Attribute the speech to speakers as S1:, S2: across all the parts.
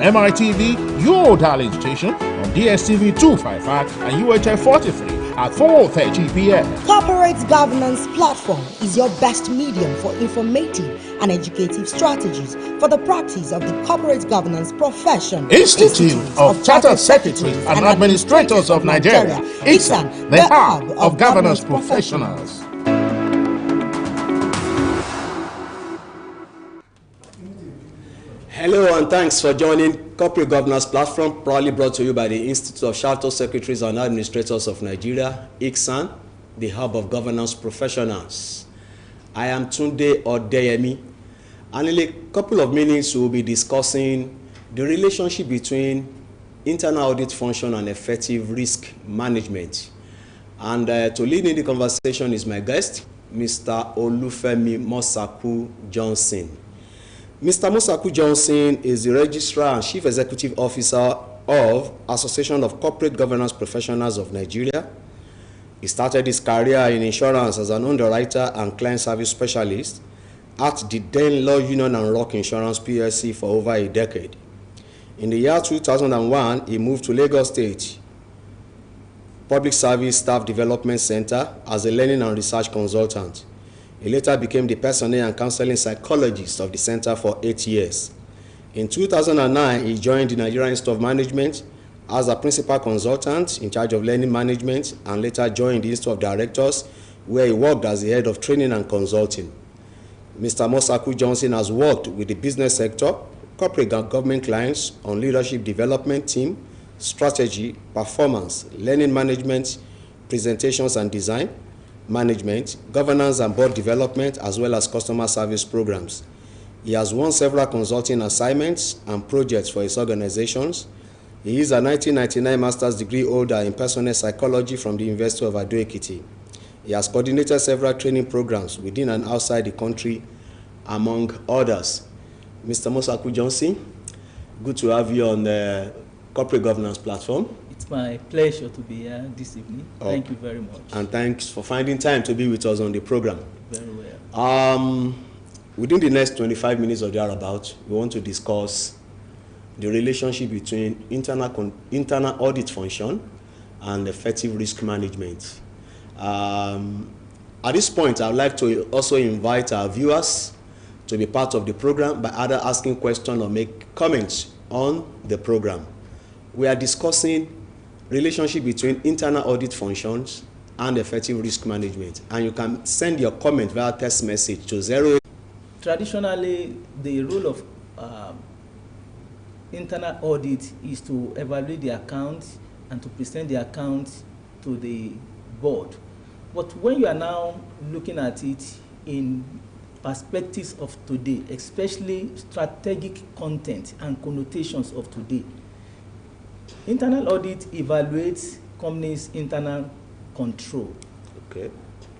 S1: MITV, your darling station, on DSTV 255 and UHF 43 at 4:30 p.m.
S2: Corporate Governance Platform is your best medium for informative and educative strategies for the practice of the corporate governance profession.
S1: Institute of Chartered Secretaries and Administrators of Nigeria, Icsan, the hub of governance professionals.
S3: Hello and thanks for joining Corporate Governance Platform, proudly brought to you by the Institute of Chartered Secretaries and Administrators of Nigeria, Icsan, the hub of governance professionals. I am Tunde Odeyemi, and in a couple of minutes we will be discussing the relationship between internal audit function and effective risk management. And to lead in the conversation is my guest, Mr. Olufemi Mosaku Johnson. Mr. Mosaku Johnson is the Registrar and Chief Executive Officer of Association of Corporate Governance Professionals of Nigeria. He started his career in insurance as an underwriter and client service specialist at the then Law Union and Rock Insurance PLC for over a decade. In the year 2001, he moved to Lagos State Public Service Staff Development Center as a learning and research consultant. He later became the personnel and counseling psychologist of the center for 8 years. In 2009, he joined the Nigerian Institute of Management as a principal consultant in charge of learning management, and later joined the Institute of Directors, where he worked as the head of training and consulting. Mr. Mosaku Johnson has worked with the business sector, corporate and government clients on leadership development team, strategy, performance, learning management, presentations and design, management, governance and board development, as well as customer service programs. He has won several consulting assignments and projects for his organizations. He is a 1999 master's degree holder in personnel psychology from the University of Ado-Ekiti. He has coordinated several training programs within and outside the country, among others. Mr. Mosaku Johnson, good to have you on the Corporate Governance Platform.
S4: It's my pleasure to be here this evening. Thank you very much.
S3: And thanks for finding time to be with us on the program.
S4: Very well.
S3: Within the next 25 minutes or thereabouts, we want to discuss the relationship between internal audit function and effective risk management. At this point, I would like to also invite our viewers to be part of the program by either asking questions or make comments on the program. We are discussing relationship between internal audit functions and effective risk management, and you can send your comment via text message to 08.
S4: Traditionally, the role of internal audit is to evaluate the account and to present the account to the board. But when you are now looking at it in perspectives of today, especially strategic content and connotations of today, internal audit evaluates companies' internal control.
S3: Okay.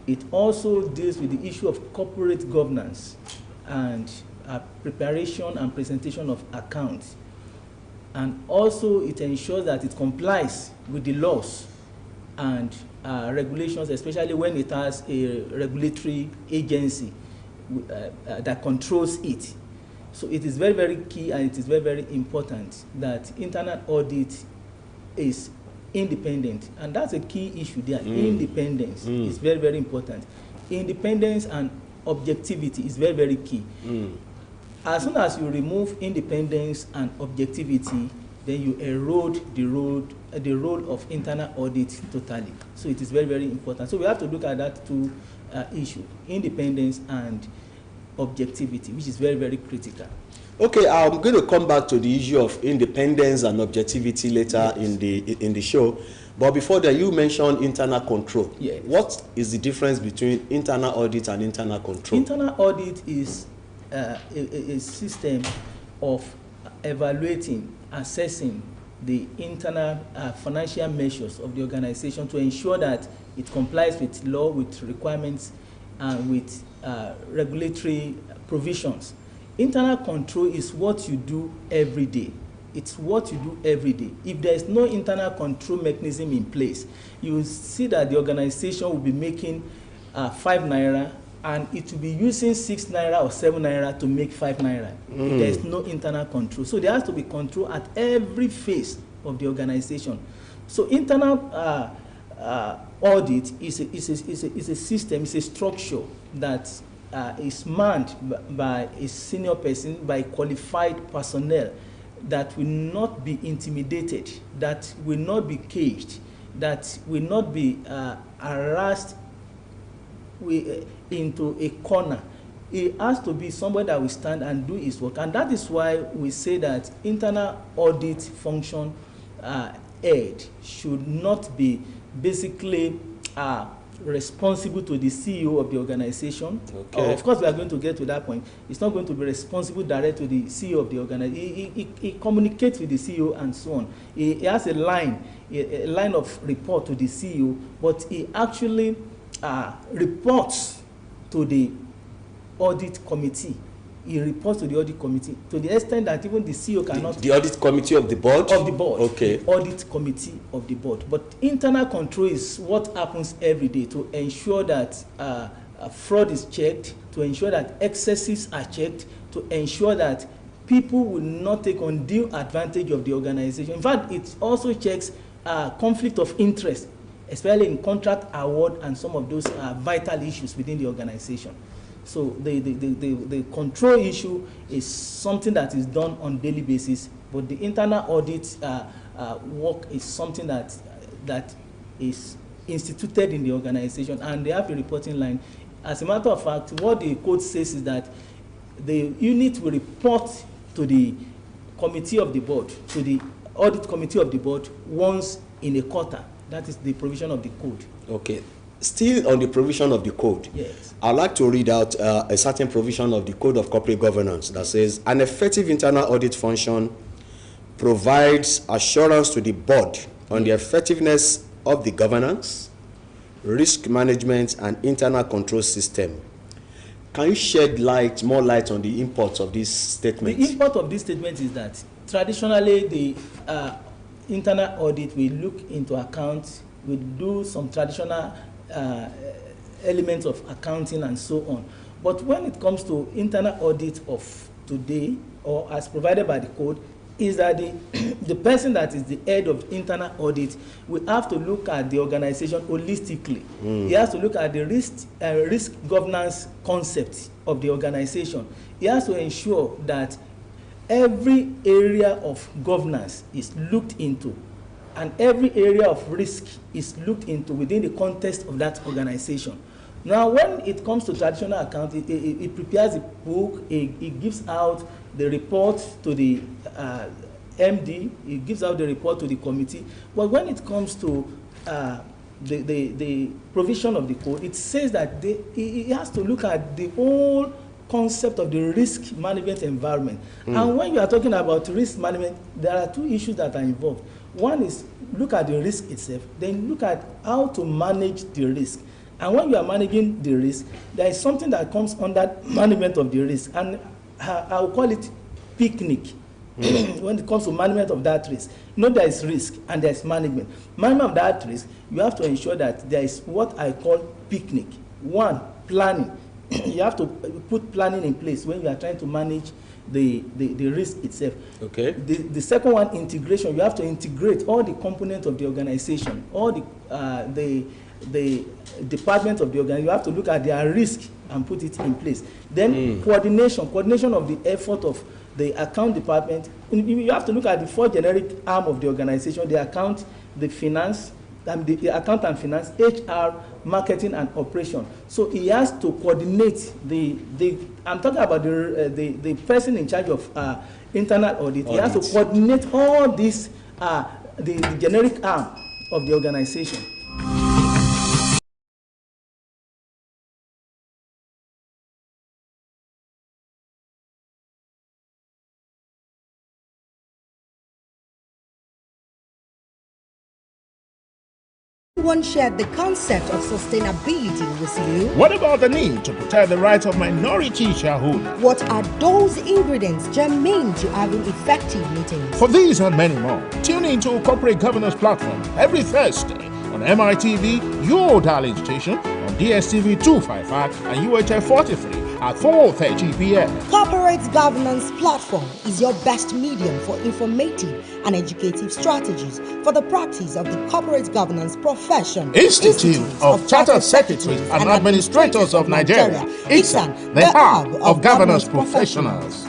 S4: It also deals with the issue of corporate governance and preparation and presentation of accounts. And also it ensures that it complies with the laws and regulations, especially when it has a regulatory agency that controls it. So it is very, very key, and it is very, very important that internal audit is independent. And that's a key issue there. Independence is very, very important. Independence and objectivity is very, very key. As soon as you remove independence and objectivity, then you erode the role of internal audit totally. So it is very, very important. So we have to look at that two issues, independence and objectivity, which is very, very critical.
S3: Okay, I'm going to come back to the issue of independence and objectivity later in the show. But before that, you mentioned internal control.
S4: Yes.
S3: What is the difference between internal audit and internal control?
S4: Internal audit is a system of evaluating, assessing the internal financial measures of the organization to ensure that it complies with law, with requirements, and with regulatory provisions. Internal control is what you do every day. It's what you do every day. If there is no internal control mechanism in place, you will see that the organization will be making 5 naira and it will be using 6 naira or 7 naira to make 5 naira. There is no internal control. So there has to be control at every phase of the organization. So internal audit is a system, is a structure that is manned by a senior person, by qualified personnel that will not be intimidated, that will not be caged, that will not be harassed into a corner. It has to be somebody that will stand and do his work. And that is why we say that internal audit function head should not be basically responsible to the CEO of the organization.
S3: Okay.
S4: Of course, we are going to get to that point. It's not going to be responsible direct to the CEO of the organization. He communicates with the CEO and so on. He has a line of report to the CEO, but he actually reports to the audit committee. He reports to the audit committee to the extent that even the CEO cannot.
S3: The audit committee of the board?
S4: Of the board.
S3: Okay.
S4: The audit committee of the board. But internal control is what happens every day to ensure that fraud is checked, to ensure that excesses are checked, to ensure that people will not take undue advantage of the organization. In fact, it also checks conflict of interest, especially in contract award and some of those vital issues within the organization. So the control issue is something that is done on daily basis, but the internal audit work is something that is instituted in the organization, and they have a reporting line. As a matter of fact, what the code says is that the unit will report to the committee of the board, to the audit committee of the board once in a quarter. That is the provision of the code.
S3: Okay. Still on the provision of the code,
S4: yes.
S3: I'd like to read out a certain provision of the Code of Corporate Governance that says, an effective internal audit function provides assurance to the board on the effectiveness of the governance, risk management, and internal control system. Can you shed more light on the import of this statement?
S4: The import of this statement is that traditionally the internal audit will look into accounts, will do some traditional elements of accounting and so on. But when it comes to internal audit of today, or as provided by the code, is that the person that is the head of internal audit will have to look at the organization holistically. He has to look at the risk governance concept of the organization. He has to ensure that every area of governance is looked into, and every area of risk is looked into within the context of that organization. Now, when it comes to traditional accounting, it prepares a book, it gives out the report to the MD, it gives out the report to the committee. But when it comes to the provision of the code, it says that it has to look at the whole concept of the risk management environment. And when you are talking about risk management, there are two issues that are involved. One is look at the risk itself, then look at how to manage the risk. And when you are managing the risk, there is something that comes under management of the risk, and I will call it picnic. When it comes to management of that risk, you know, there is risk and there is management. Management of that risk, you have to ensure that there is what I call picnic. One, planning. You have to put planning in place when you are trying to manage the risk itself.
S3: Okay.
S4: The second one, integration. You have to integrate all the components of the organization, all the departments of the organization. You have to look at their risk and put it in place. Then coordination of the effort of the account department. You have to look at the four generic arm of the organization: the account, the finance, the account and finance, HR, marketing, and operation. So he has to coordinate I'm talking about the person in charge of internal audit. He has to coordinate all these the generic arm of the organization.
S2: Everyone shared the concept of sustainability with you.
S1: What about the need to protect the rights of minority shareholders?
S2: What are those ingredients germane to having effective meetings?
S1: For these and many more, tune in to Corporate Governance Platform every Thursday on MITV, your darling station, on DSTV 255 and UHF 43 at 4:30 p.m.
S2: Corporate Governance Platform is your best medium for informative and educative strategies for the practice of the corporate governance profession.
S1: Institute of Chartered Secretaries and Administrators of Nigeria, Icsan, the hub of governance professionals.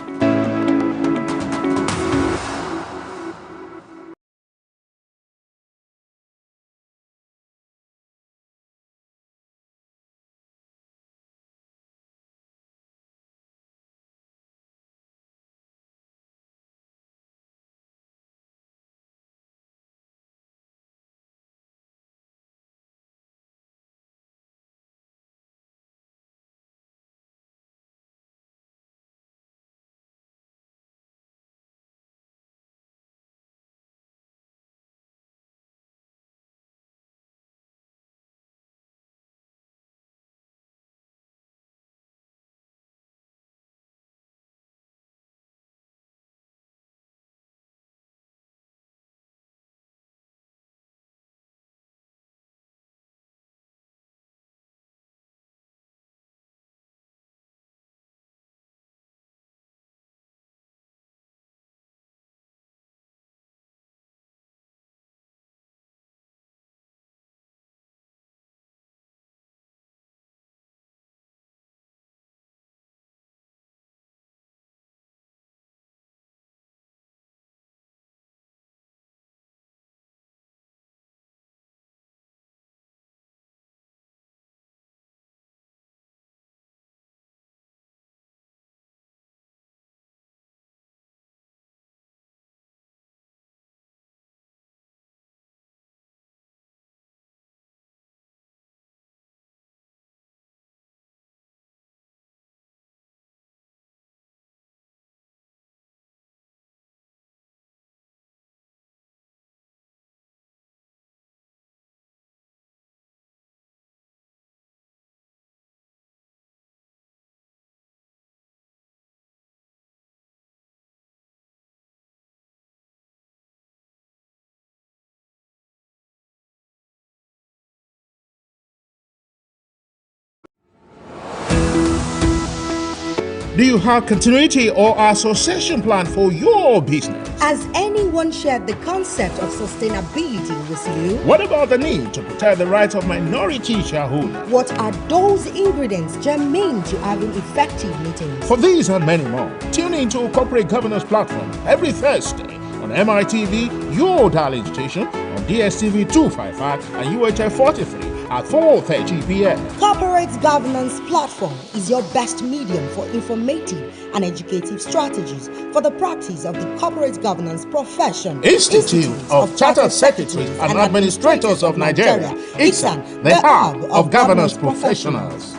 S1: Do you have continuity or association plan for your business?
S2: Has anyone shared the concept of sustainability with you?
S1: What about the need to protect the rights of minority shareholders?
S2: What are those ingredients germane to having effective meetings?
S1: For these and many more, tune into Corporate Governance Platform every Thursday on MITV, your darling station, on DSTV 255 and UHF 43 at 4:30 p.m.
S2: Corporate Governance Platform is your best medium for informative and educative strategies for the practice of the corporate governance profession.
S1: Institute of Chartered Secretaries and Administrators of Nigeria, Icsan, the hub of governance professionals.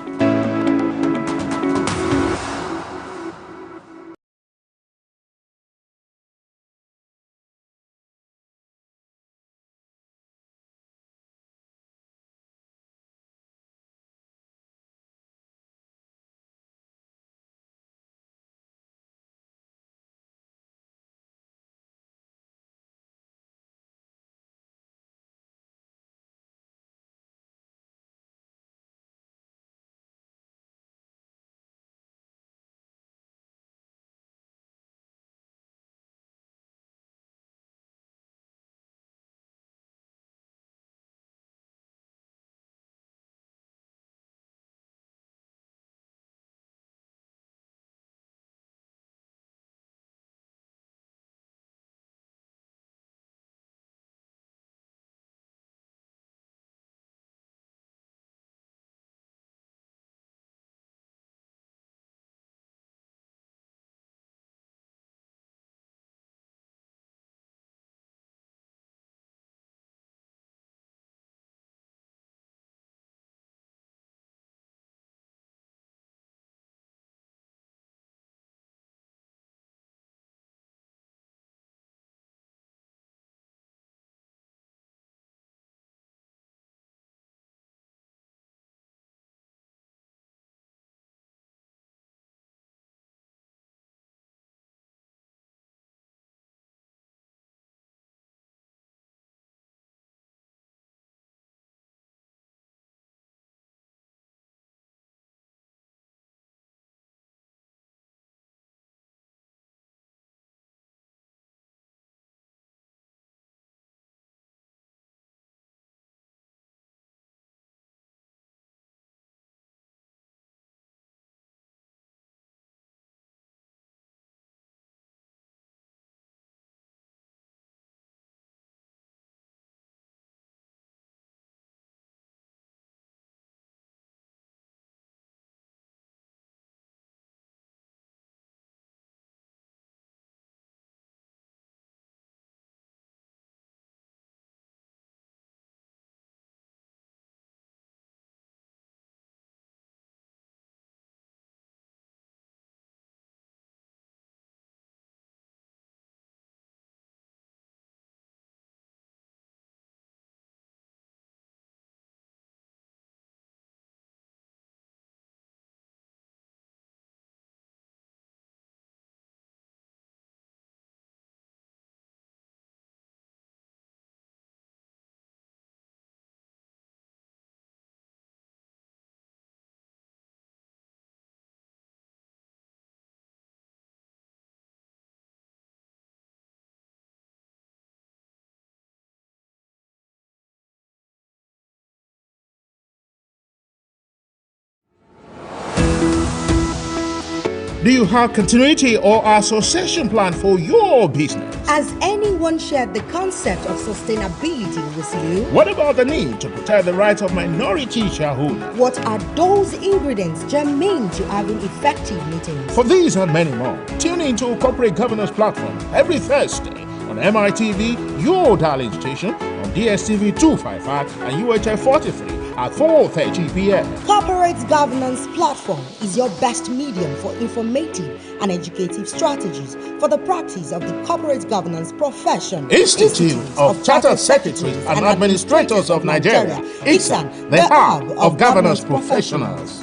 S1: Do you have continuity or association plan for your business?
S2: Has anyone shared the concept of sustainability with you?
S1: What about the need to protect the rights of minority shareholders?
S2: What are those ingredients germane to having effective meetings?
S1: For these and many more, tune into Corporate Governance Platform every Thursday on MITV, your darling station, on DSTV 255 and UHF 43 at 4:30 p.m.
S2: Corporate Governance Platform is your best medium for informative and educative strategies for the practice of the corporate governance profession.
S1: Institute of Chartered Secretaries and Administrators of Nigeria, Icsan, the hub of governance professionals.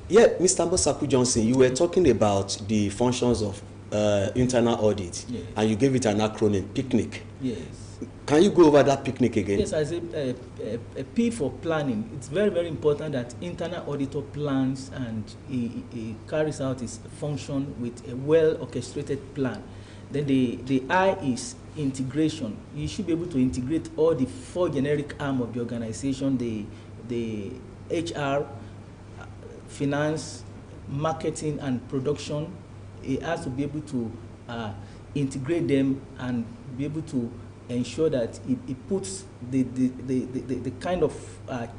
S3: Yeah, Mr. Bosaku Johnson, you were talking about the functions of internal audit,
S4: yes,
S3: and you gave it an acronym, PICNIC.
S4: Yes.
S3: Can you go over that PICNIC again?
S4: Yes, I say a P for planning. It's very, very important that internal auditor plans and he carries out his function with a well-orchestrated plan. Then the I is integration. You should be able to integrate all the 4 generic arms of the organization, the HR, finance, marketing, and production. It has to be able to integrate them and be able to ensure that it puts the kind of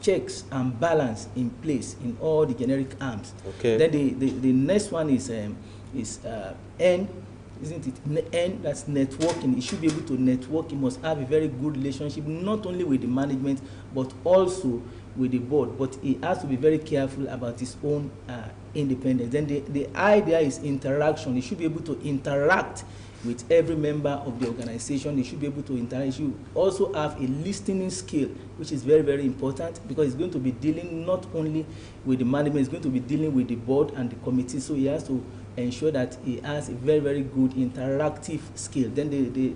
S4: checks and balance in place in all the generic arms.
S3: Okay.
S4: Then the next one is N, isn't it? N, that's networking. It should be able to network. It must have a very good relationship, not only with the management, but also with the board. But he has to be very careful about his own independence. Then the idea is interaction. He should be able to interact with every member of the organization. He should be able to interact. He should also have a listening skill, which is very, very important, because he's going to be dealing not only with the management, he's going to be dealing with the board and the committee. So he has to ensure that he has a very, very good interactive skill. Then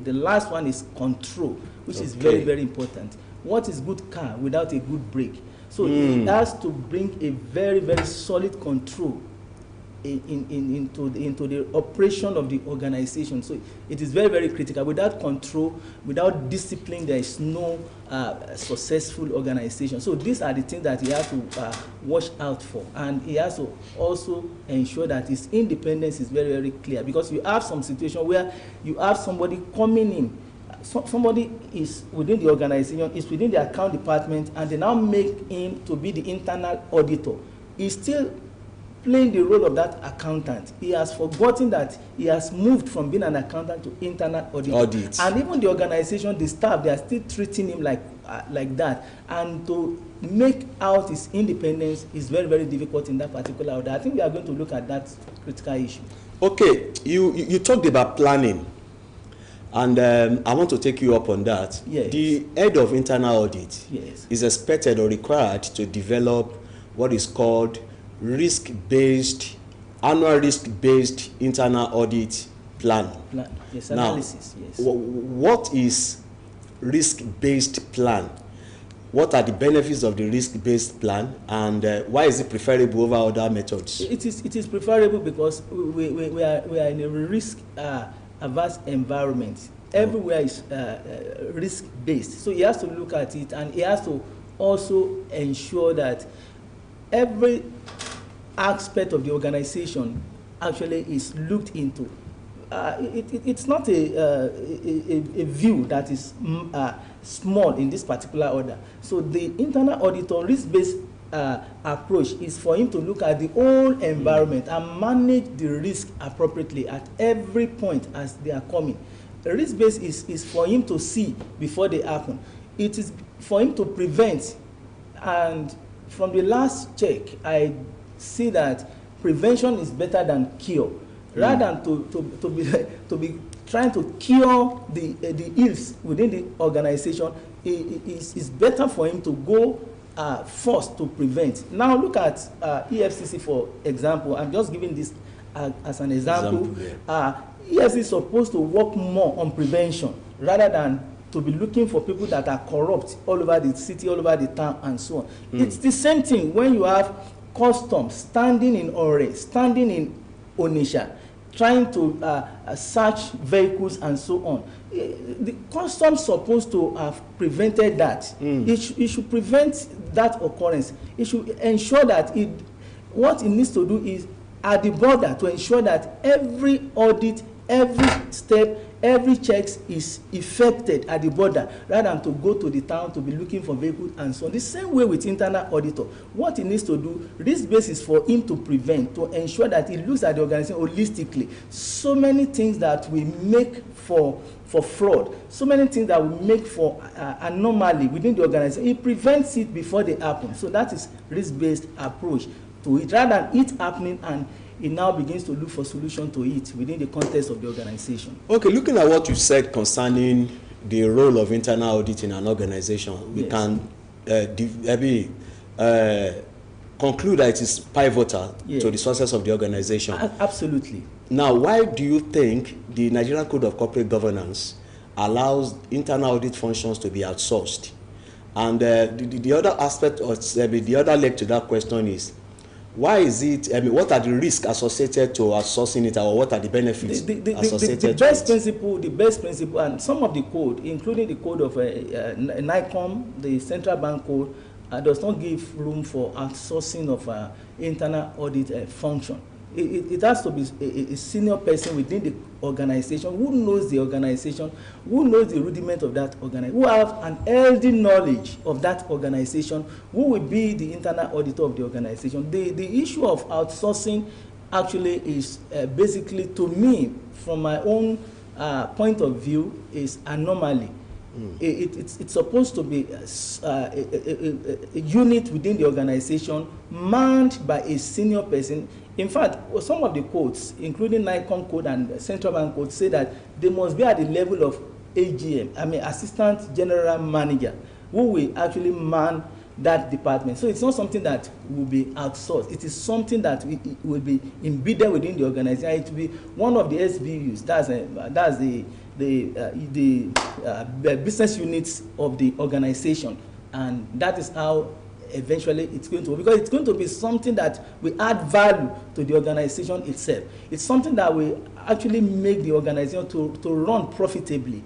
S4: the last one is control, which is very, very important. What is good car without a good brake? So he has to bring a very, very solid control into the operation of the organization. So it is very, very critical. Without control, without discipline, there is no successful organization. So these are the things that he has to watch out for, and he has to also ensure that his independence is very, very clear, because you have some situation where you have somebody coming in. Somebody is within the organization, is within the account department, and they now make him to be the internal auditor. He's still playing the role of that accountant. He has forgotten that he has moved from being an accountant to internal auditor. And even the organization, the staff, they are still treating him like that. And to make out his independence is very, very difficult in that particular order. I think we are going to look at that critical issue. Okay,
S3: you talked about planning. And I want to take you up on that.
S4: Yes.
S3: The head of internal audit,
S4: yes,
S3: is expected or required to develop what is called annual risk-based internal audit plan.
S4: Yes, analysis.
S3: Now,
S4: yes.
S3: What is risk-based plan? What are the benefits of the risk-based plan, and why is it preferable over other methods?
S4: It is preferable because we are in a risk averse environment. Everywhere is risk-based. So he has to look at it, and he has to also ensure that every aspect of the organization actually is looked into. It's not a view that is small in this particular order. So the internal auditor risk-based approach is for him to look at the whole environment and manage the risk appropriately at every point as they are coming. The risk-based is for him to see before they happen. It is for him to prevent. And from the last check, I see that prevention is better than cure. Rather than to be trying to cure the ills within the organization, it's better for him to go first to prevent. Now look at EFCC, for example. I'm just giving this as an example. EFCC is supposed to work more on prevention rather than to be looking for people that are corrupt all over the city, all over the town, and so on. It's the same thing when you have customs standing in Ore, standing in Onitsha, trying to search vehicles and so on. The customs supposed to have prevented that. It should prevent that occurrence. It should ensure that what it needs to do is at the border to ensure that every audit, every step, every check is effected at the border rather than to go to the town to be looking for vehicles and so on. The same way with internal auditor. What he needs to do, risk base is for him to prevent, to ensure that he looks at the organization holistically. So many things that we make for fraud, so many things that we make for anomaly within the organization, he prevents it before they happen. So that is risk-based approach to it, rather than it happening and it now begins to look for solution to it within the context of the organization.
S3: Okay, looking at what you said concerning the role of internal audit in an organization, we can conclude that it is pivotal to the success of the organization.
S4: Absolutely.
S3: Now, why do you think the Nigerian Code of Corporate Governance allows internal audit functions to be outsourced? And the other aspect, or the other leg to that question is, why is it, what are the risks associated to outsourcing it, or what are the benefits associated
S4: the best principle, and some of the code, including the code of NICOM, the central bank code, does not give room for outsourcing of internal audit function. It has to be a senior person within the organization who knows the organization, who knows the rudiment of that organization, who have an healthy knowledge of that organization, who will be the internal auditor of the organization. The issue of outsourcing actually is basically, to me, from my own point of view, is anomaly. It's supposed to be a unit within the organization manned by a senior person. In fact, some of the codes, including NICOM code and central bank code, say that they must be at the level of AGM, Assistant General Manager, who will actually man that department. So it's not something that will be outsourced. It is something that will be embedded within the organization. It will be one of the SBUs. That's the business units of the organization, and that is how eventually it's going to, because it's going to be something that will add value to the organization itself. It's something that will actually make the organization to run profitably,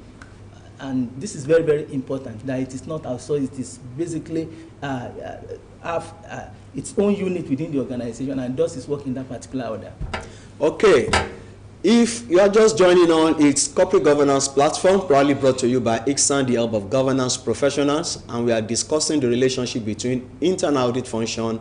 S4: and this is very, very important, that it is not outsourced. It is basically have its own unit within the organization, and thus is working in that particular order.
S3: Okay. If you are just joining on, it's Corporate Governance Platform, proudly brought to you by Icsan, the help of governance professionals, and we are discussing the relationship between internal audit function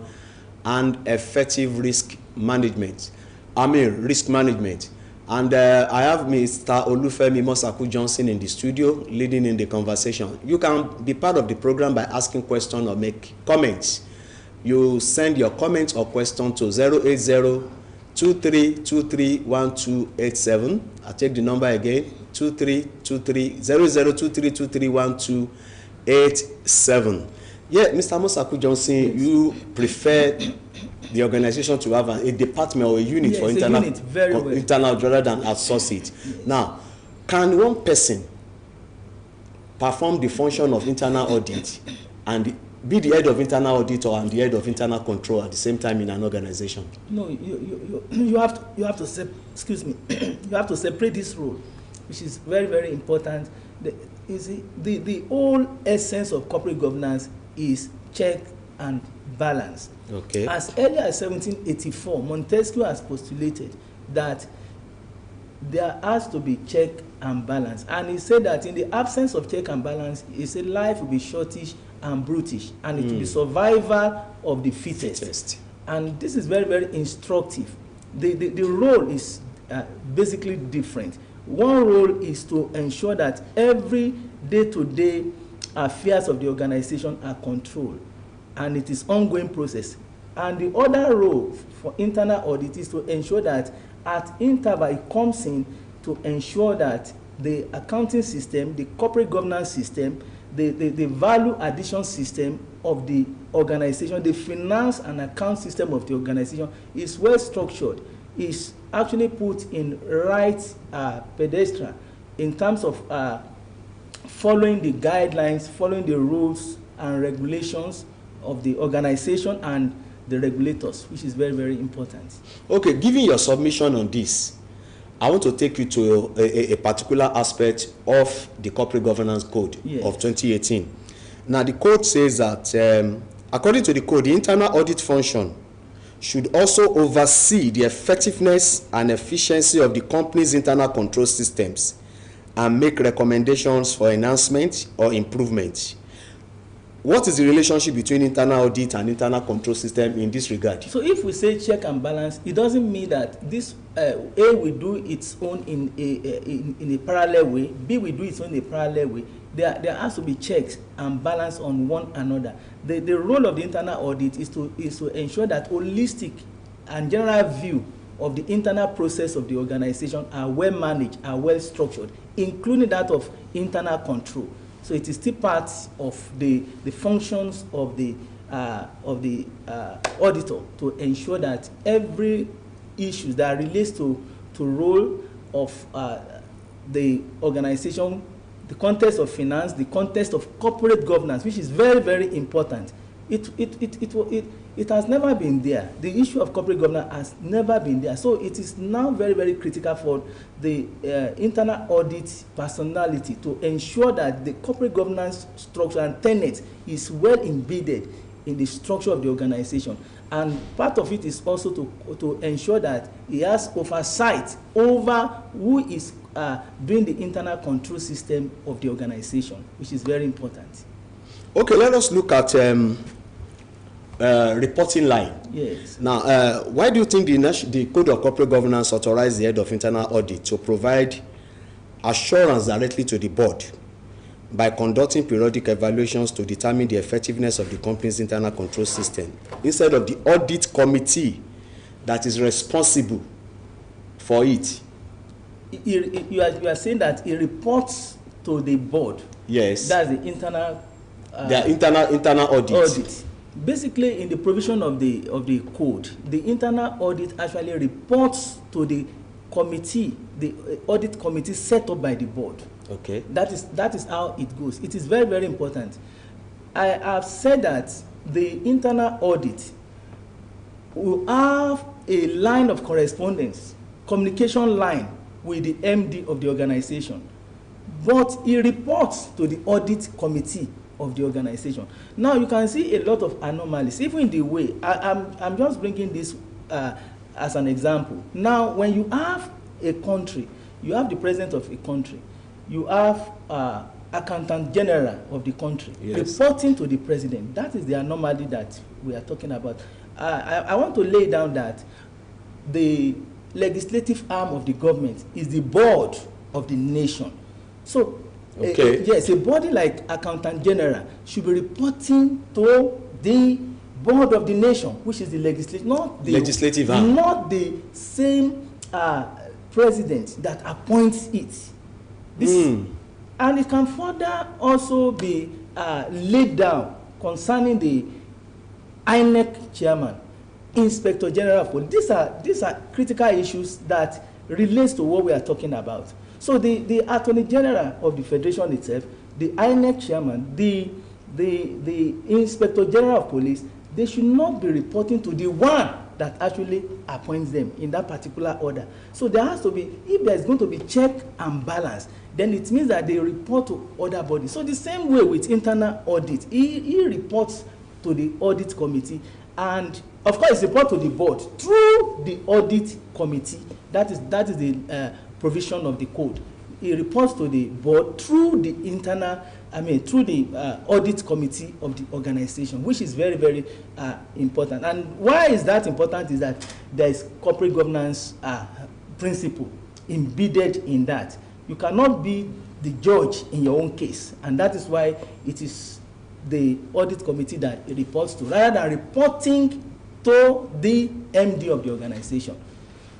S3: and effective risk management. Risk management. And I have Mr. Olufemi Mosaku Johnson in the studio, leading in the conversation. You can be part of the program by asking questions or make comments. You send your comments or question to 080-2323-1287. I'll take the number again, 002323-1287. Yeah, Mr. Mosaku Johnson, yes. You prefer the organization to have a department or a unit for internal rather than outsource it. Yes. Now, can one person perform the function of internal audit and be the head of internal auditor and the head of internal control at the same time in an organization?
S4: No, you have to you have to separate this role, which is very, very important. The whole essence of corporate governance is check and balance.
S3: Okay.
S4: As early as 1784, Montesquieu has postulated that there has to be check and balance, and he said that in the absence of check and balance, he said life will be shortish and brutish, and it will be survival of the fittest. And this is very, very instructive. The role is basically different. One role is to ensure that every day-to-day affairs of the organization are controlled, and it is ongoing process. And the other role for internal audit is to ensure that at interval it comes in to ensure that the accounting system, the corporate governance system, the value addition system of the organization, the finance and account system of the organization is well structured, is actually put in right pedestal in terms of following the guidelines, following the rules and regulations of the organization and the regulators, which is very, very important.
S3: Okay, given your submission on this, I want to take you to a particular aspect of the Corporate Governance Code of 2018. Now, the code says that, according to the code, the internal audit function should also oversee the effectiveness and efficiency of the company's internal control systems and make recommendations for enhancement or improvement. What is the relationship between internal audit and internal control system in this regard? So
S4: if we say check and balance, it doesn't mean that this A will do its own in a parallel way, B will do its own in a parallel way. There has to be checks and balance on one another. The role of the internal audit is to ensure that holistic and general view of the internal process of the organization are well managed, are well structured, including that of internal control. So it is still part of the functions of the auditor to ensure that every issue that relates to role of the organization, the context of finance, the context of corporate governance, which is very, very important. It has never been there. The issue of corporate governance has never been there. So it is now very, very critical for the internal audit personality to ensure that the corporate governance structure and tenet is well embedded in the structure of the organization. And part of it is also to ensure that he has oversight over who is doing the internal control system of the organization, which is very important.
S3: Okay, let us look at reporting line.
S4: Yes.
S3: Now, why do you think the Code of Corporate Governance authorized the head of internal audit to provide assurance directly to the board by conducting periodic evaluations to determine the effectiveness of the company's internal control system, instead of the audit committee that is responsible for it?
S4: You are saying that it reports to the board.
S3: Yes.
S4: That's the internal.
S3: Internal audit.
S4: Basically, in the provision of the code, the internal audit actually reports to the committee, the audit committee set up by the board.
S3: Okay.
S4: That is how it goes. It is very, very important. I have said that the internal audit will have a line of correspondence, communication line with the MD of the organization, but it reports to the audit committee of the organization. Now you can see a lot of anomalies, even in the way I'm just bringing this as an example. Now, when you have a country, you have the president of a country, you have accountant general of the country, yes, reporting to the president. That is the anomaly that we are talking about. I want to lay down that the legislative arm of the government is the board of the nation. So
S3: okay,
S4: yes, a body like accountant general should be reporting to the board of the nation, which is the legislative, not the
S3: legislative arm,
S4: not the same president that appoints it. And it can further also be laid down concerning the INEC chairman, inspector general of police. These are critical issues that relates to what we are talking about. So the attorney general of the federation itself, the INEC chairman, the inspector general of police, they should not be reporting to the one that actually appoints them in that particular order. So there has to be, if there is going to be check and balance, then it means that they report to other bodies. So the same way with internal audit, he reports to the audit committee, and of course report to the board through the audit committee. That is the provision of the code. He reports to the board through the through the audit committee of the organization, which is very, very important. And why is that important is that there is corporate governance principle embedded in that. You cannot be the judge in your own case, and that is why it is the audit committee that it reports to, rather than reporting to the MD of the organization.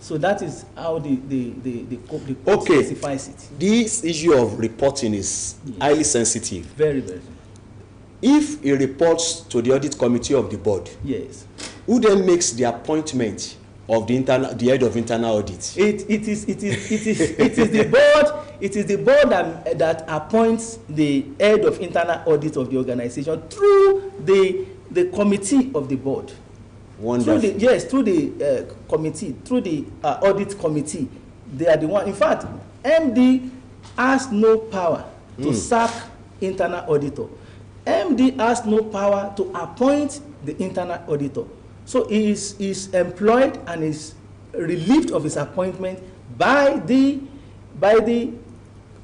S4: So that is how the code specifies it.
S3: This issue of reporting is highly sensitive.
S4: Very, very.
S3: If he reports to the audit committee of the board,
S4: yes,
S3: who then makes the appointment of the head of internal audit?
S4: It is the board. It is the board that appoints the head of internal audit of the organization through the committee of the board.
S3: Wonderful.
S4: Through the committee, through the audit committee. They are the one. In fact, MD has no power to sack internal auditor. MD has no power to appoint the internal auditor. So he is employed and is relieved of his appointment by the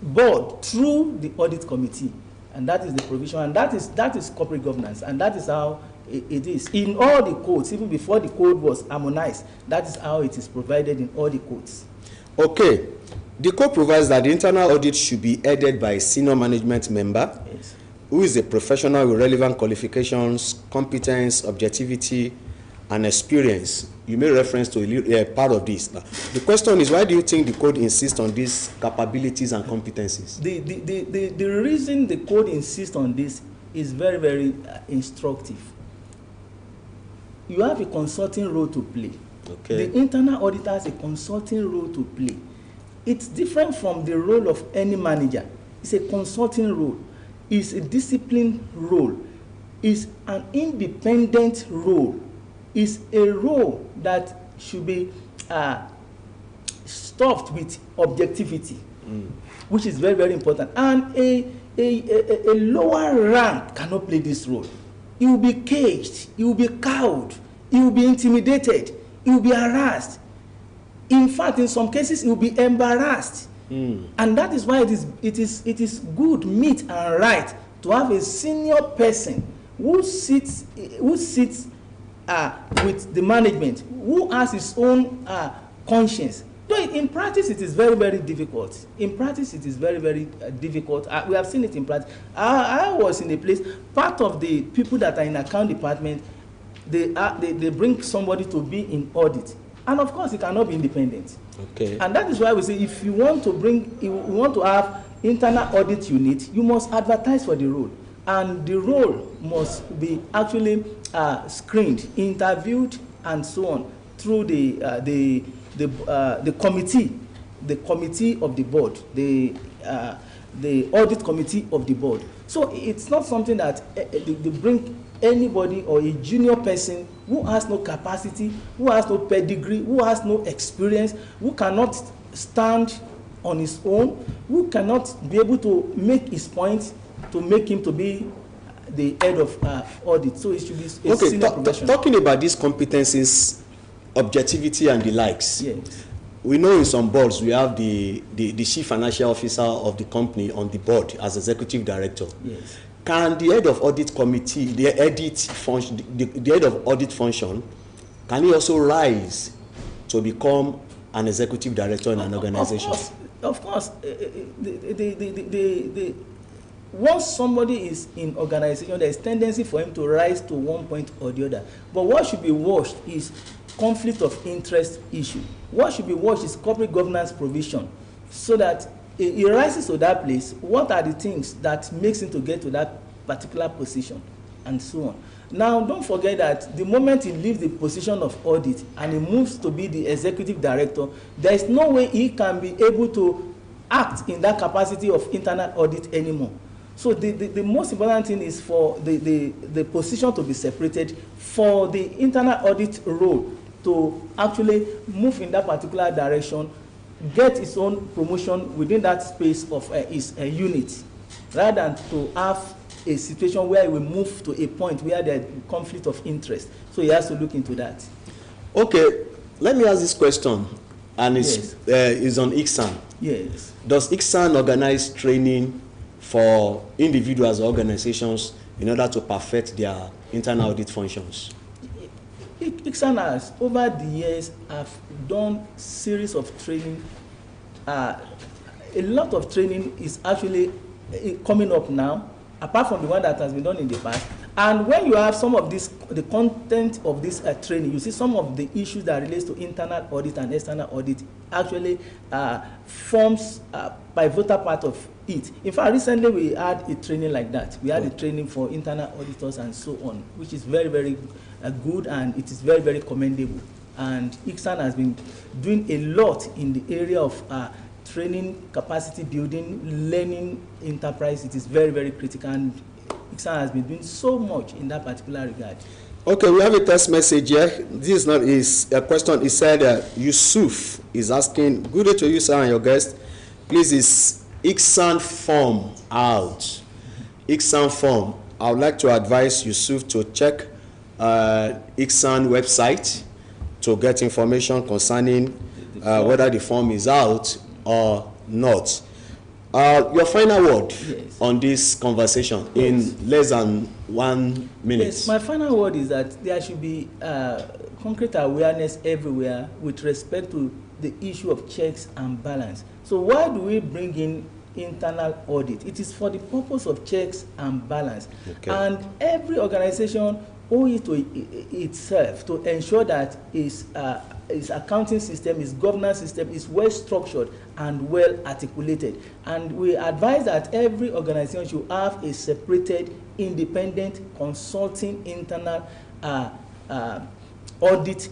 S4: board through the audit committee, and that is the provision, and that is corporate governance, and that is how it is in all the codes. Even before the code was harmonized, that is how it is provided in all the codes.
S3: Okay, the code provides that the internal audit should be headed by a senior management member,
S4: yes,
S3: who is a professional with relevant qualifications, competence, objectivity, and experience. You made reference to a part of this. Now, the question is, why do you think the code insists on these capabilities and competencies?
S4: The reason the code insists on this is very, very instructive. You have a consulting role to play.
S3: Okay.
S4: The internal auditor has a consulting role to play. It's different from the role of any manager. It's a consulting role. It's a disciplined role. It's an independent role. Is a role that should be stuffed with objectivity, which is very, very important. And a lower rank cannot play this role. He will be caged, he will be cowed, he will be intimidated, he will be harassed. In fact, in some cases, he will be embarrassed. And that is why it is good, meet, and right to have a senior person who sits with the management, who has his own conscience. Though in practice it is very, very difficult. In practice it is very, very difficult. We have seen it in practice. I was in a place, part of the people that are in account department, they bring somebody to be in audit. And of course it cannot be independent.
S3: Okay.
S4: And that is why we say if you want to have internal audit unit, you must advertise for the role. And the role must be actually screened, interviewed, and so on through the committee of the board, the audit committee of the board. So it's not something that they bring anybody or a junior person who has no capacity, who has no pedigree, who has no experience, who cannot stand on his own, who cannot be able to make his point, to make him to be the head of audit. So it should be a senior professional.
S3: Talking about these competencies, objectivity, and the likes.
S4: Yes.
S3: We know in some boards we have the chief financial officer of the company on the board as executive director.
S4: Yes.
S3: Can the head of audit committee, the head of audit function, can he also rise to become an executive director in an organization?
S4: Of course. Once somebody is in organization, there is tendency for him to rise to one point or the other. But what should be watched is conflict of interest issue. What should be watched is corporate governance provision, so that he rises to that place. What are the things that makes him to get to that particular position, and so on. Now, don't forget that the moment he leaves the position of audit and he moves to be the executive director, there is no way he can be able to act in that capacity of internal audit anymore. So the most important thing is for the position to be separated, for the internal audit role to actually move in that particular direction, get its own promotion within that space of his unit, rather than to have a situation where he will move to a point where there is conflict of interest. So he has to look into that.
S3: Okay, let me ask this question, and it's on Icsan.
S4: Yes.
S3: Does Icsan organize training for individuals or organizations in order to perfect their internal audit functions?
S4: Icsan has, over the years, have done series of training. A lot of training is actually coming up now, apart from the one that has been done in the past. And when you have some of this, the content of this training, you see some of the issues that relates to internal audit and external audit actually forms a pivotal part of it. In fact, recently we had a training like that. We had a training for internal auditors and so on, which is very, very good, and it is very, very commendable. And Icsan has been doing a lot in the area of training, capacity building, learning enterprise. It is very, very critical, and Icsan has been doing so much in that particular regard.
S3: Okay, we have a text message here. This is not a question. He said, Yusuf is asking, good day to you, sir, and your guest. Please, is Icsan form out? Icsan form. I would like to advise Yusuf to check Icsan website to get information concerning whether the form is out or not. Your final word on this conversation in less than 1 minute.
S4: Yes, my final word is that there should be concrete awareness everywhere with respect to the issue of checks and balance. So why do we bring in internal audit? It is for the purpose of checks and balance. Okay. And every organization owes it to itself to ensure that its accounting system, its governance system is well structured and well articulated. And we advise that every organization should have a separated, independent, consulting internal audit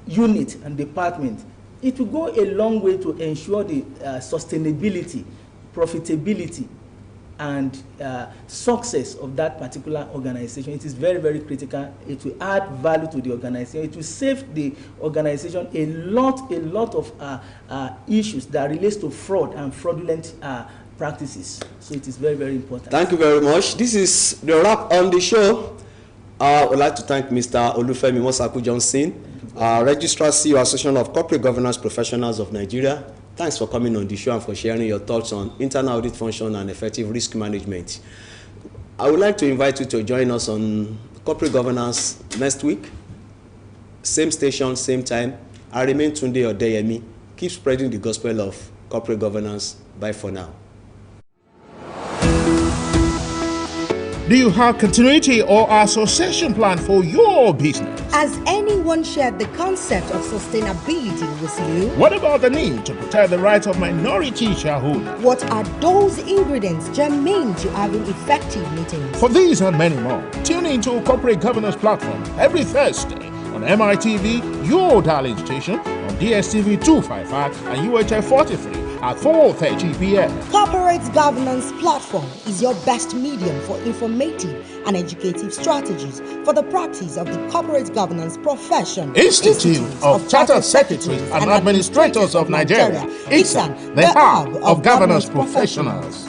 S4: unit and department. It will go a long way to ensure the sustainability, profitability, and success of that particular organization. It is very, very critical. It will add value to the organization. It will save the organization a lot of issues that relates to fraud and fraudulent practices. So it is very, very important.
S3: Thank you very much. This is the wrap on the show. I would like to thank Mr. Olufemi Mosaku Johnson, Registrar CEO Association of Corporate Governance Professionals of Nigeria. Thanks for coming on the show and for sharing your thoughts on internal audit function and effective risk management. I would like to invite you to join us on corporate governance next week. Same station, same time. I remain Tunde Odeyemi. Keep spreading the gospel of corporate governance. Bye for now.
S1: Do you have continuity or association plan for your business?
S2: Has anyone shared the concept of sustainability with you?
S1: What about the need to protect the rights of minority shareholders?
S2: What are those ingredients germane to having effective meetings?
S1: For these and many more, tune into Corporate Governance Platform every Thursday on MITV, your darling station, on DSTV 255 and UHF 43 at 4:30 p.m.
S2: Corporate Governance Platform is your best medium for informative and educative strategies for the practice of the corporate governance profession.
S1: Institute of Chartered Secretaries and Administrators of Nigeria, Icsan, the hub of governance professionals.